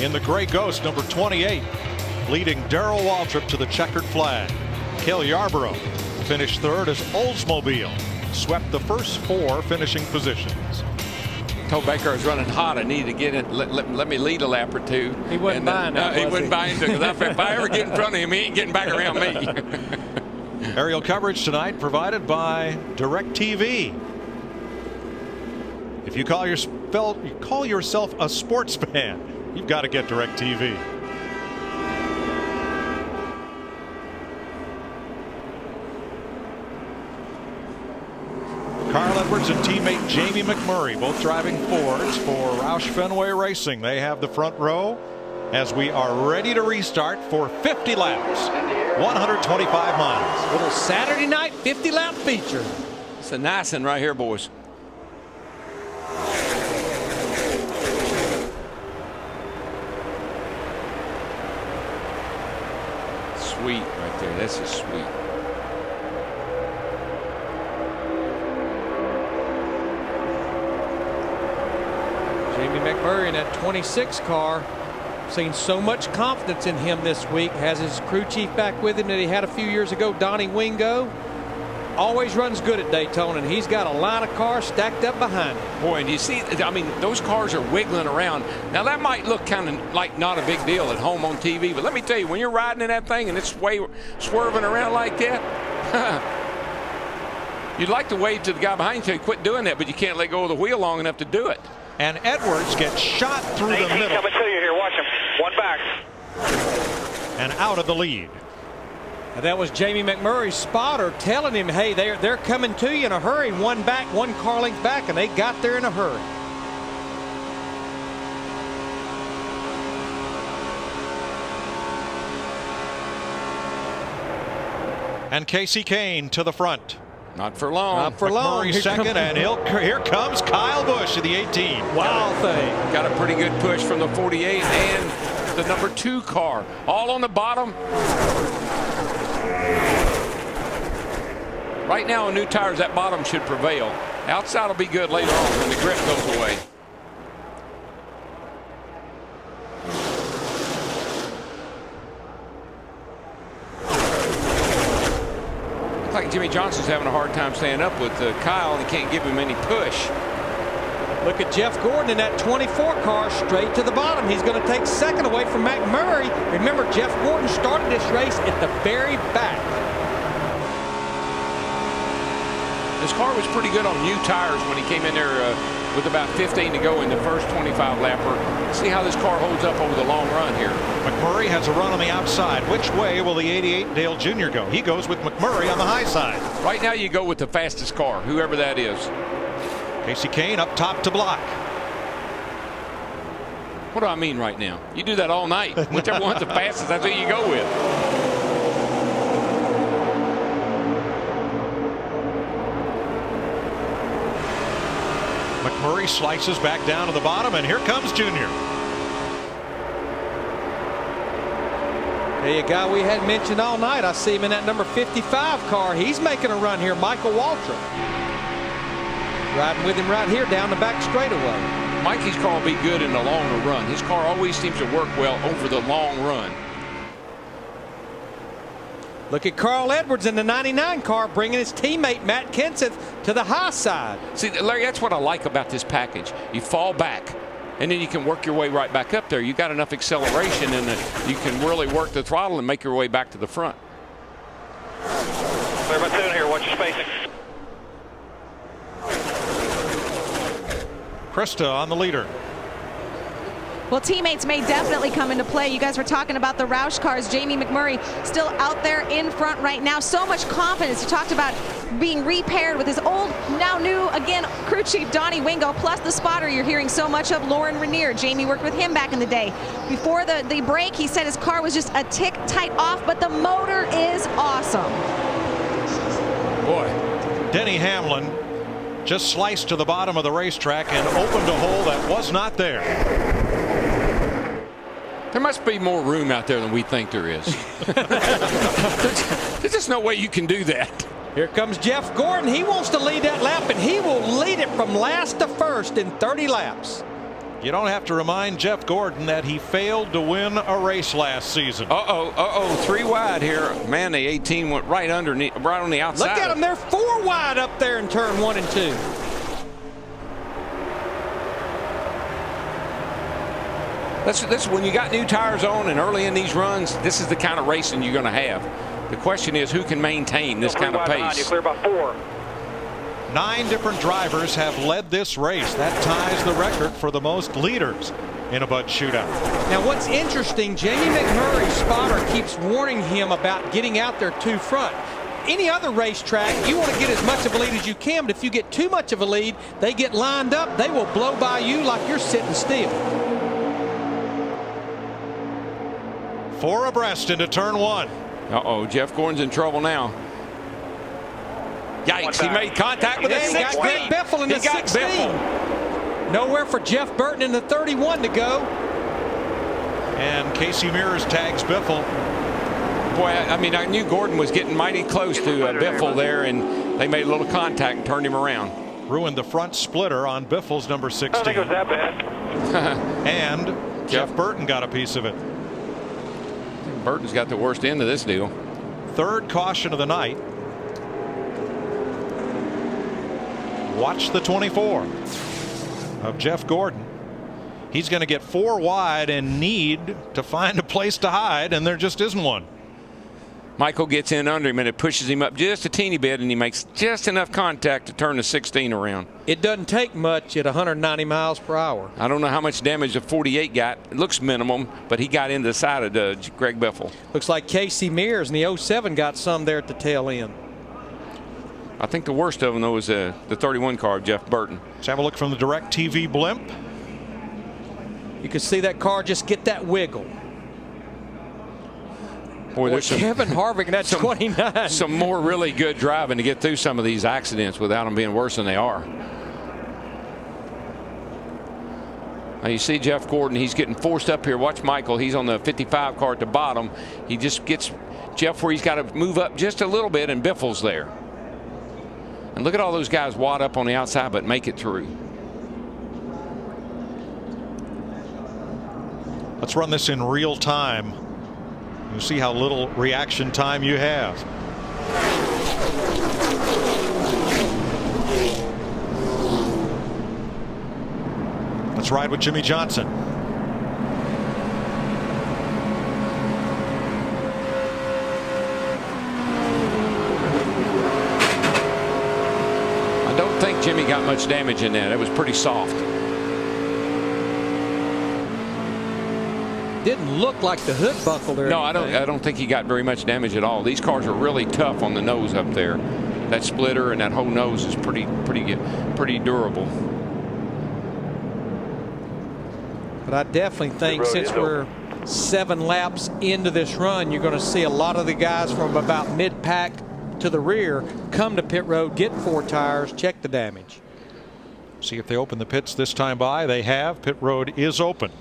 in the Gray Ghost, number 28, leading Darrell Waltrip to the checkered flag. Cale Yarborough finished third as Oldsmobile swept the first 4 finishing positions. Told Baker I was running hot. I needed to get in. Let me lead a lap or two. He wasn't buying that. He wouldn't buy into it, because if I ever get in front of him, he ain't getting back around me. Aerial coverage tonight provided by DirecTV. If you call yourself a sports fan, you've got to get DirecTV. Carl Edwards and teammate Jamie McMurray both driving Fords for Roush Fenway Racing. They have the front row as we are ready to restart for 50 laps, 125 miles. Little Saturday night 50-lap feature. It's a nice one right here, boys. Sweet right there. This is sweet. Jamie McMurray in that 26 car. Seen so much confidence in him this week. Has his crew chief back with him that he had a few years ago, Donnie Wingo. Always runs good at Daytona, and he's got a line of cars stacked up behind him. Boy, and you see, I mean, those cars are wiggling around. Now, that might look kind of like not a big deal at home on TV, but let me tell you, when you're riding in that thing and it's swerving around like that, you'd like to wave to the guy behind you, quit doing that, but you can't let go of the wheel long enough to do it. And Edwards gets shot through the middle. Coming to you here. Watch him. One back. And out of the lead. And that was Jamie McMurray's spotter telling him, hey, they're coming to you in a hurry. One back, one car length back, and they got there in a hurry. And Casey Kane to the front. Not for long. Not for long. McMurray second, and here comes Kyle Busch in the 18. Wild thing. Got a pretty good push from the 48 and the number 2 car. All on the bottom. Right now on new tires, that bottom should prevail. Outside will be good later on when the grip goes away. Looks like Jimmy Johnson's having a hard time staying up with Kyle, and he can't give him any push. Look at Jeff Gordon in that 24 car straight to the bottom. He's going to take second away from McMurray. Remember, Jeff Gordon started this race at the very back. This car was pretty good on new tires when he came in there with about 15 to go in the first 25 lapper. See how this car holds up over the long run here. McMurray has a run on the outside. Which way will the 88 Dale Jr. go? He goes with McMurray on the high side. Right now you go with the fastest car, whoever that is. Casey Kane up top to block. What do I mean right now? You do that all night. Whichever one's the fastest, that's who you go with. McMurray slices back down to the bottom, and here comes Junior. Hey, a guy we hadn't mentioned all night. I see him in that number 55 car. He's making a run here, Michael Waltrip. Riding with him right here down the back straightaway. Mikey's car will be good in the longer run. His car always seems to work well over the long run. Look at Carl Edwards in the 99 car bringing his teammate Matt Kenseth to the high side. See, Larry, that's what I like about this package. You fall back, and then you can work your way right back up there. You got enough acceleration, and you can really work the throttle and make your way back to the front. Clear by 2 here. Watch your spacing. Krista on the leader. Well, teammates may definitely come into play. You guys were talking about the Roush cars. Jamie McMurray still out there in front right now. So much confidence. You talked about being repaired with his old, now new, again, crew chief Donnie Wingo, plus the spotter you're hearing so much of, Lauren Rainier. Jamie worked with him back in the day. Before the break, he said his car was just a tick tight off, but the motor is awesome. Boy. Denny Hamlin just sliced to the bottom of the racetrack and opened a hole that was not there. There must be more room out there than we think there is. There's just no way you can do that. Here comes Jeff Gordon. He wants to lead that lap, and he will lead it from last to first in 30 laps. You don't have to remind Jeff Gordon that he failed to win a race last season. Three wide here. Man, the 18 went right underneath, right on the outside. Look at them. They're 4 wide up there in turn 1 and 2. This when you got new tires on and early in these runs, this is the kind of racing you're going to have. The question is who can maintain this kind of pace. You clear about 4. 9 different drivers have led this race. That ties the record for the most leaders in a Bud Shootout. Now what's interesting, Jamie McMurray's spotter keeps warning him about getting out there too front. Any other racetrack, you want to get as much of a lead as you can, but if you get too much of a lead, they get lined up, they will blow by you like you're sitting still. 4 abreast into turn 1. Jeff Gordon's in trouble now. Yikes, he made contact with a 16. He got Biffle in the 16. Nowhere for Jeff Burton in the 31 to go. And Casey Mears tags Biffle. Boy, I mean, I knew Gordon was getting mighty close to Biffle there, and they made a little contact and turned him around. Ruined the front splitter on Biffle's number 16. I don't think it was that bad. And Jeff Burton got a piece of it. Burton's got the worst end of this deal. 3rd caution of the night. Watch the 24 of Jeff Gordon. He's going to get 4 wide and need to find a place to hide, and there just isn't one. Michael gets in under him, and it pushes him up just a teeny bit, and he makes just enough contact to turn the 16 around. It doesn't take much at 190 miles per hour. I don't know how much damage the 48 got. It looks minimum, but he got into the side of Greg Biffle. Looks like Casey Mears in the 07 got some there at the tail end. I think the worst of them, though, was the 31 car of Jeff Burton. Let's have a look from the DirecTV blimp. You can see that car just get that wiggle. Boy, there's Kevin Harvick in that 29. Some more really good driving to get through some of these accidents without them being worse than they are. Now you see Jeff Gordon, he's getting forced up here. Watch Michael, he's on the 55 car at the bottom. He just gets Jeff where he's got to move up just a little bit, and Biffle's there. And look at all those guys wad up on the outside but make it through. Let's run this in real time. You see how little reaction time you have. Let's ride with Jimmy Johnson. I don't think Jimmy got much damage in that. It was pretty soft. Didn't look like the hood buckled or No, anything. I don't think he got very much damage at all. These cars are really tough on the nose up there. That splitter and that whole nose is pretty durable. But I definitely think since we're 7 laps into this run, you're going to see a lot of the guys from about mid-pack to the rear come to pit road, get 4 tires, check the damage. See if they open the pits this time by. They have. Pit road is open.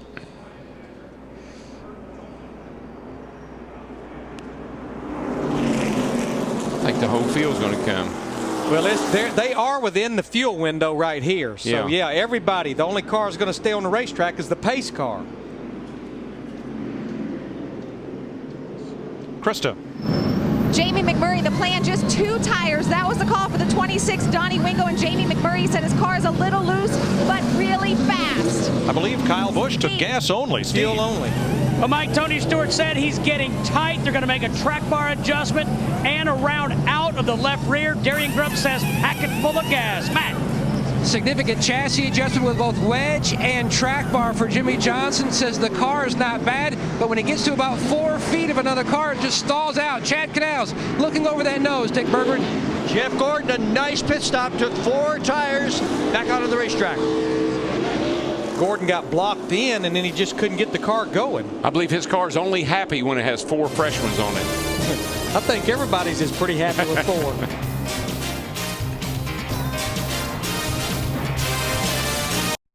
I think the whole field's going to come. Well, they are within the fuel window right here. So, yeah, everybody, the only car is going to stay on the racetrack is the pace car. Krista. Jamie McMurray, the plan, just 2 tires. That was the call for the 26. Donnie Wingo and Jamie McMurray said his car is a little loose, but really fast. I believe Kyle Busch took gas only. Steel only. Well, Mike, Tony Stewart said he's getting tight. They're going to make a track bar adjustment and a round out of the left rear. Darian Grubb says pack it full of gas. Matt. Significant chassis adjustment with both wedge and track bar for Jimmy Johnson. Says the car is not bad, but when it gets to about 4 feet of another car, it just stalls out. Chad Canals looking over that nose. Dick Berggren. Jeff Gordon, a nice pit stop, took 4 tires back out of the racetrack. Gordon got blocked in, and then he just couldn't get the car going. I believe his car's only happy when it has 4 fresh ones on it. I think everybody's is pretty happy with 4.